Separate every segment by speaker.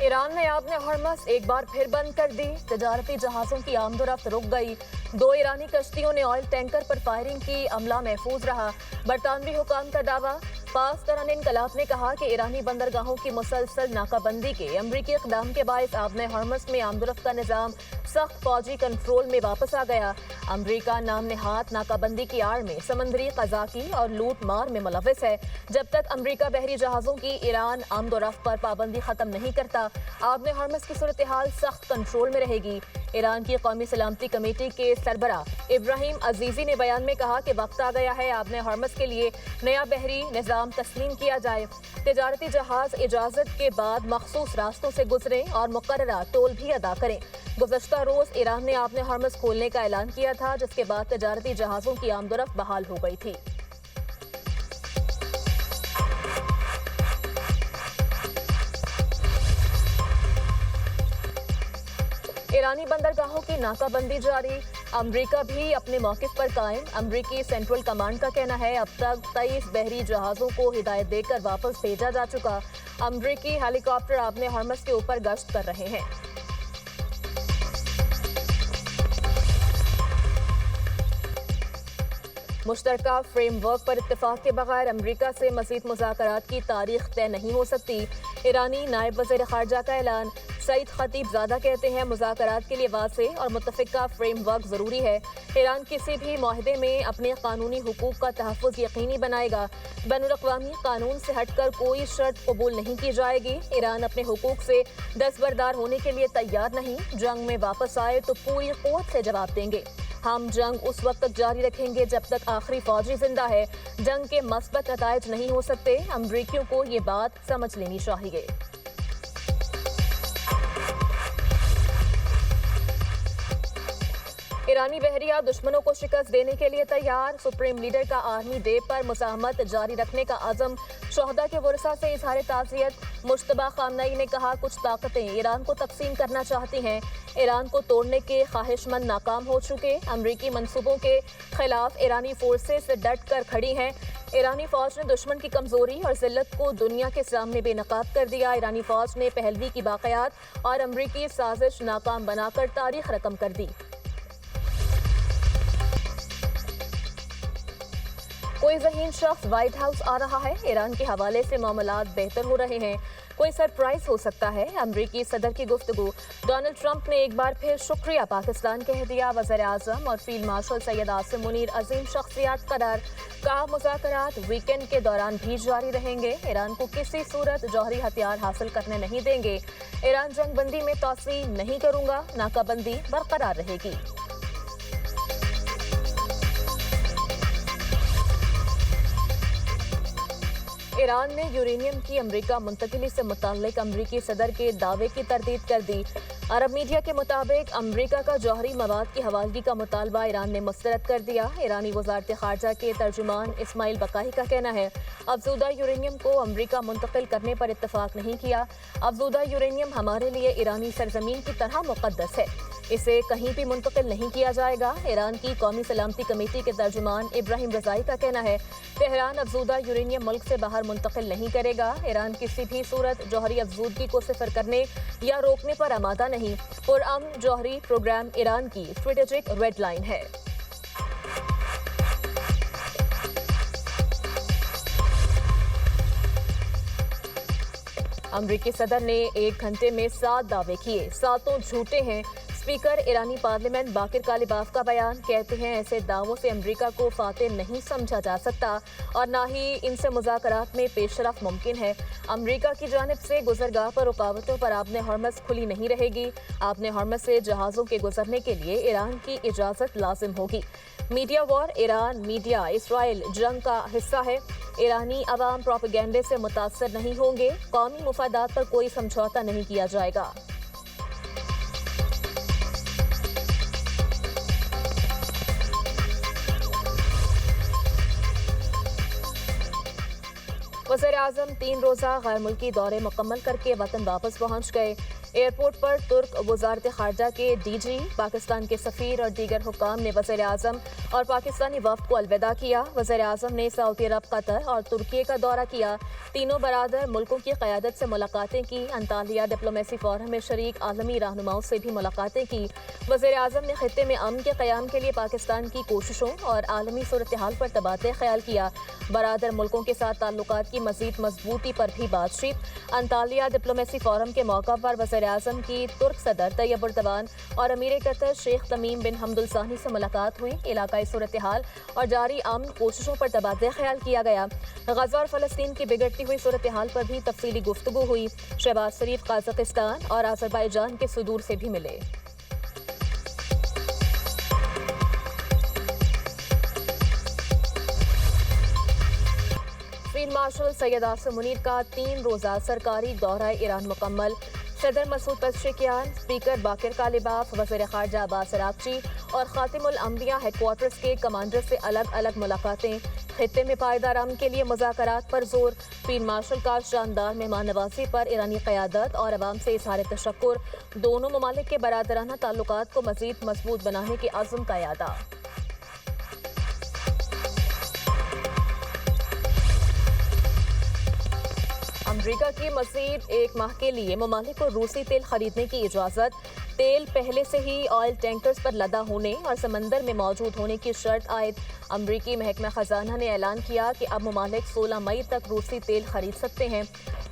Speaker 1: Iran ने आबने Hermes एक बार फिर बंद कर दी। तजारती जहाज़ों की आमदोरफ्त रुक गई। 2 ईरानी कश्तियों ने ऑयल टैंकर पर फायरिंग की, अमला महफूज रहा। बरतानवी हुकाम का दावा। पास दौरान इनकलाब ने कहा कि ईरानी बंदरगाहों की मुसलसल नाकाबंदी के अमरीकी इक़दाम के बायस आबने हरमस में आमदोरफ्त का निज़ाम सख्त फौजी कंट्रोल में वापस आ गया। अमरीका नाम नेहात नाकाबंदी की आड़ में समंदरी कज़ाकी और लूट मार में मुलव्वस है। जब तक अमरीका बहरी जहाज़ों की ईरान आमदोरफ्त पर पाबंदी ख़त्म नहीं करता, आबने हरमस की सूरत हाल सख्त कंट्रोल में रहेगी। ईरान की कौमी सलामती कमेटी के सरबरा इब्राहिम अजीजी ने बयान में कहा कि वक्त आ गया है आबने हरमस के लिए नया बहरी निज़ाम तस्लीम किया जाए। तिजारती जहाज इजाज़त के बाद मखसूस रास्तों से गुजरें और मुकर्ररा टोल भी अदा करें। गुज़श्ता रोज़ ईरान ने आबने हरमस खोलने का ऐलान किया था, जिसके बाद तिजारती जहाज़ों की आमदोरफ्त बहाल हो गई थी। ईरानी बंदरगाहों की नाकाबंदी जारी। अमरीका भी अपने मौक़िफ़ पर कायम। अमरीकी सेंट्रल कमांड का कहना है अब तक 23 बहरी जहाज़ों को हिदायत देकर वापस भेजा जा चुका। अमरीकी हेलीकॉप्टर आबने हरमस के ऊपर गश्त कर रहे हैं। मुश्तरका फ्रेमवर्क पर इत्तेफाक के बगैर अमरीका से मज़ीद मुज़ाकरात की तारीख तय नहीं हो सकती। ईरानी नायब वज़ीर ख़ारजा का ऐलान। सईद खतीबज़ादा कहते हैं मुज़ाकरात के लिए वाज़ेह और मुत्तफ़िका फ्रेमवर्क ज़रूरी है। ईरान किसी भी मुआहदे में अपने कानूनी हुकूक का तहफ़्फ़ुज़ यकीनी बनाएगा। बैनुल-अक़वामी कानून से हटकर कोई शर्त कबूल नहीं की जाएगी। ईरान अपने हुकूक से दस्तबरदार होने के लिए तैयार नहीं। जंग में वापस आए तो पूरी क़ुव्वत से जवाब देंगे। हम जंग उस वक्त तक जारी रखेंगे जब तक आखिरी फौजी जिंदा है। जंग के मस्बत नताइज नहीं हो सकते। अमरीकियों को ये बात समझ लेनी चाहिए। ईरानी बहरिया दुश्मनों को शिकस्त देने के लिए तैयार। सुप्रीम लीडर का आर्मी डे पर मुज़ाहमत जारी रखने का अज़म। शोहदा के वरसा से इज़हार ताज़ियत। मुश्तबा खामनई ने कहा कुछ ताकतें ईरान को तकसीम करना चाहती हैं। ईरान को तोड़ने के ख्वाहिशमंद नाकाम हो चुके। अमरीकी मंसूबों के खिलाफ ईरानी फोर्सेस डट कर खड़ी हैं। ईरानी फौज ने दुश्मन की कमजोरी और जिल्लत को दुनिया के सामने बेनकाब कर दिया। ईरानी फौज ने पहलवी की बाक़यात और अमरीकी साजिश नाकाम बनाकर तारीख रकम कर दी। कोई ज़हीन शख्स व्हाइट हाउस आ रहा है। ईरान के हवाले से मामलात बेहतर हो रहे हैं। कोई सरप्राइज हो सकता है। अमरीकी सदर की गुफ्तगू। डोनाल्ड ट्रंप ने एक बार फिर शुक्रिया पाकिस्तान कह दिया। वज़ीर आज़म और फील्ड मार्शल सैयद आसिम मुनीर अजीम शख्सियात करार। कहा मुज़ाकरात वीकेंड के दौरान भी जारी रहेंगे। ईरान को किसी सूरत जौहरी हथियार हासिल करने नहीं देंगे। ईरान जंग बंदी में तोसी नहीं करूंगा। नाकाबंदी बरकरार रहेगी। ईरान ने यूरेनियम की अमरीका मुंतकिली से मुताल्लिक अमरीकी सदर के दावे की तरदीद कर दी। अरब मीडिया के मुताबिक अमरीका का जौहरी मवाद की हवालगी का मुतालबा ईरान ने मुस्तरद कर दिया। ईरानी वज़ारत ख़ारजा के तर्जुमान इस्माइल बकाई का कहना है अफजूदा यूरेनियम को अमरीका मुंतकिल करने पर इत्तफाक नहीं किया। अफजूदा यूरेनियम हमारे लिए ईरानी सरजमीन की तरह मुक़द्दस है। इसे कहीं भी मुंतकिल नहीं किया जाएगा। ईरान की कौमी सलामती कमेटी के तर्जुमान इब्राहिम रज़ाई का कहना है तेहरान अफजूदा यूरेनियम मुल्क से बाहर मुंतकिल नहीं करेगा। ईरान किसी भी सूरत जौहरी अफजूदगी को सिफर करने या रोकने पर आमादा नहीं। पुरअमन जौहरी प्रोग्राम ईरान की स्ट्रेटेजिक रेड लाइन है। अमरीकी सदर ने 1 घंटे में 7 दावे किए, 7 झूठे हैं। स्पीकर ईरानी पार्लियामेंट बाकिर कालिबाफ का बयान। कहते हैं ऐसे दावों से अमरीका को फातेह नहीं समझा जा सकता और ना ही इनसे मुज़ाकरात में पेशरफ मुमकिन है। अमरीका की जानिब से गुजरगाह पर रुकावटों पर आबने हरमस खुली नहीं रहेगी। आबने हरमस से जहाज़ों के गुजरने के लिए ईरान की इजाज़त लाजिम होगी। Media war. Iran media Israel जंग का हिस्सा है। ईरानी अवाम प्रोपेगेंडे से मुतासर नहीं होंगे। कौमी मुफादात पर कोई समझौता नहीं किया जाएगा। वज़ीर आज़म 3 रोज़ा गैर मुल्की दौरे मुकम्मल करके वतन वापस पहुँच गए। एयरपोर्ट पर तुर्क वजारत खारजा के डीजी, पाकिस्तान के सफीर और दीगर हुक्काम ने वज़ीर आज़म और पाकिस्तानी वफ्द को अलविदा किया। वज़ीर आज़म ने सऊदी अरब, कतर और तुर्की का दौरा किया। तीनों बरादर मुल्कों की क़यादत से मुलाकातें की। अंतालिया डिप्लोमेसी फोरम में शरीक आलमी रहनुमाओं से भी मुलाकातें की। वज़ीर आज़म ने खित्ते में अमन के क़याम के लिए पाकिस्तान की कोशिशों और आलमी सूरत हाल पर तबादला ख्याल किया। बरादर मुल्कों के साथ ताल्लुकात की मज़ीद मजबूती पर भी बातचीत। अंतालिया डिप्लोमेसी फोरम के मौका पर वज़ीर आज़म की तुर्क सदर तैयब उर्दवान और अमीर कतर शेख तमीम बिन हमदुल सानी से मुलाकात हुई। इलाकाई सूरत हाल और जारी अमन कोशिशों पर तबादला ख्याल किया गया। गजा और फ़लस्तीन की बिगड़ती हुई सूरत हाल पर भी तफसीली गुफ्तगू हुई। शहबाज शरीफ काज़ाकिस्तान और अज़रबैजान के सुदूर से भी मिले। फील्ड मार्शल सैयद आसिम मुनीर का 3 रोज़ा सरकारी दौरा ईरान मुकम्मल। सदर मसूद पेज़ेश्कियान, स्पीकर बाकिर कालिबाफ, वज़ीर ख़ारजा अब्बास अराग़ची और ख़ातिमुल अंबिया हेडक्वार्टर्स के कमांडर से अलग अलग मुलाकातें। खित्ते में पायदार अमन के लिए मुज़ाकरात पर जोर। फील्ड मार्शल का शानदार मेहमान नवाजी पर ईरानी क़यादत और अवाम से इज़हार तशक्कुर। दोनों ममालिक के बरादराना ताल्लुकात को मज़ीद मजबूत बनाने के अज़्म का यादा। अमरीका की मज़ीद 1 माह के लिए ममालिक को रूसी तेल खरीदने की इजाज़त। तेल पहले से ही ऑयल टैंकर्स पर लदा होने और समंदर में मौजूद होने की शर्त आयद। अमरीकी महकमा ख़जाना ने ऐलान किया कि अब ममालिक 16 मई तक रूसी तेल खरीद सकते हैं।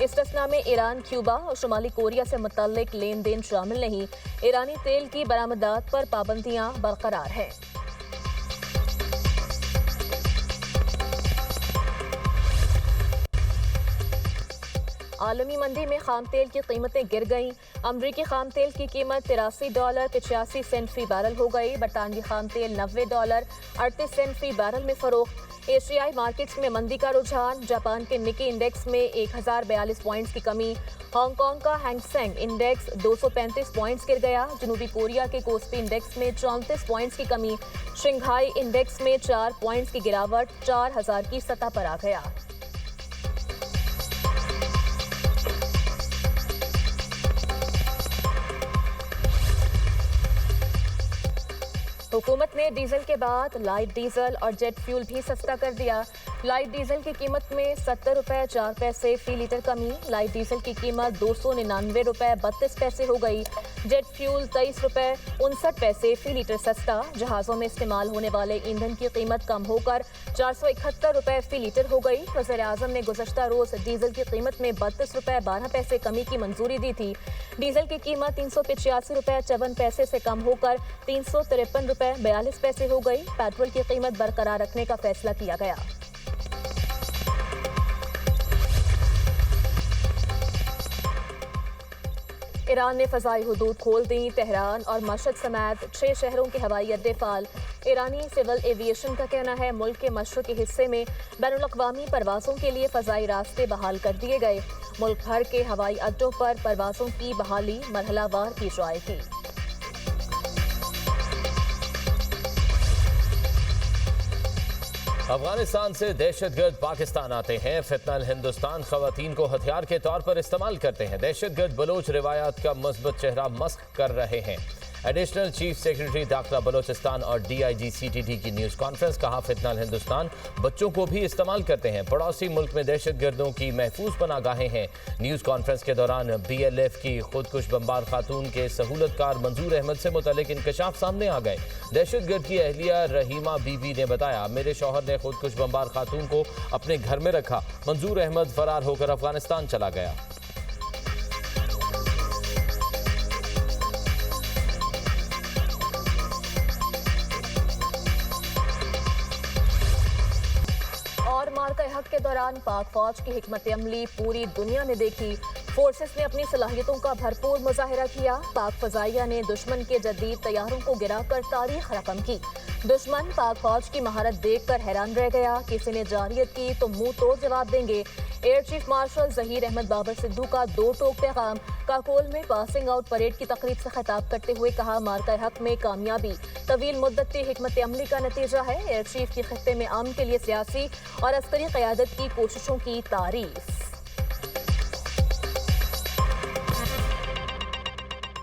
Speaker 1: इस्तिस्ना में ईरान, क्यूबा और शुमाली कोरिया से मुतल्लिक लेन देन शामिल नहीं। ईरानी तेल की बरामदात पर पाबंदियाँ बरकरार हैं। आलमी मंडी में खाम तेल की कीमतें गिर गईं। अमरीकी खाम तेल की कीमत $83.85 फी बैरल हो गई। बरतानवी खाम तेल $90.38 फी बैरल में फरोख्त। एशियाई मार्केट्स में मंदी का रुझान। जापान के निकी इंडेक्स में 1042 पॉइंट्स की कमी। हांगकांग का हैंगसेंग इंडेक्स 235 पॉइंट्स गिर गया। जनूबी कोरिया के कोस्पी इंडेक्स में 34 पॉइंट्स की कमी। शंघाई इंडेक्स में 4 पॉइंट्स की गिरावट 4000 की सतह पर आ गया। हुकूमत ने डीजल के बाद लाइट डीजल और जेट फ्यूल भी सस्ता कर दिया। लाइट डीजल की कीमत में 70 रुपये 4 पैसे फी लीटर कमी। लाइट डीजल की कीमत 299 रुपये 32 पैसे हो गई। जेट फ्यूल 23 रुपये 59 पैसे फी लीटर सस्ता। जहाज़ों में इस्तेमाल होने वाले ईंधन की कीमत कम होकर 471 रुपये फी लीटर हो गई। वज़ीर आज़म ने गुज़श्ता रोज़ डीजल की कीमत में 32 रुपये 12 पैसे कमी की मंजूरी दी थी। डीजल की कीमत 385 रुपये 54 पैसे से कम होकर 353 रुपये 42 पैसे हो गई। पेट्रोल की कीमत बरकरार रखने का फैसला किया गया। ईरान ने फ़ज़ाई हुदूद खोल दी। तेहरान और मशहद समेत 6 शहरों के हवाई अड्डे फाल। ईरानी सिविल एविएशन का कहना है मुल्क के मशरक़ी हिस्से में बैनुल-अक़वामी परवाज़ों के लिए फ़ज़ाई रास्ते बहाल कर दिए गए। मुल्क भर के हवाई अड्डों पर परवाज़ों की बहाली मरहलावार की जाएगी।
Speaker 2: अफगानिस्तान से दहशतगर्द पाकिस्तान आते हैं। फितनल हिंदुस्तान खवातीन को हथियार के तौर पर इस्तेमाल करते हैं। दहशतगर्द बलोच रिवायात का मुस्बत चेहरा मस्ख कर रहे हैं। एडिशनल चीफ सेक्रेटरी दाखिला बलोचिस्तान और DIG CTD की न्यूज़ कॉन्फ्रेंस। कहा फितनल हिंदुस्तान बच्चों को भी इस्तेमाल करते हैं। पड़ोसी मुल्क में दहशतगर्दों की महफूज पनागाहें हैं। न्यूज़ कॉन्फ्रेंस के दौरान BLF की खुदकुश बमबार खातून के सहूलतकार मंजूर अहमद से मुतल्लिक इंकशाफ सामने आ गए। दहशतगर्द की अहलिया रहीमा बीबी ने बताया, मेरे शौहर ने खुदकुश बमबार खातून को अपने घर में रखा। मंजूर अहमद फरार होकर अफगानिस्तान चला गया।
Speaker 1: और मार्का हक के दौरान पाक फौज की हिकमत अमली पूरी दुनिया ने देखी। फोर्सेस ने अपनी सलाहियतों का भरपूर मुजाहिरा किया। पाक फजाइया ने दुश्मन के जदीद तैयारों को गिराकर तारीख रकम की। दुश्मन पाक फौज की महारत देखकर हैरान रह गया। किसी ने जारियत की तो मुंह तोड़ जवाब देंगे। Air chief marshal Zaheer Ahmed Babar Sidhu का 2 टोक पैगाम। काकोल में पासिंग आउट परेड की तकरीब से खिताब करते हुए कहा, मार्का हक में कामयाबी तवील मुद्दती हिकमत अमली का नतीजा है। एयर चीफ की खित्ते में अमन के लिए सियासी और अस्करी क़यादत की कोशिशों की तारीफ।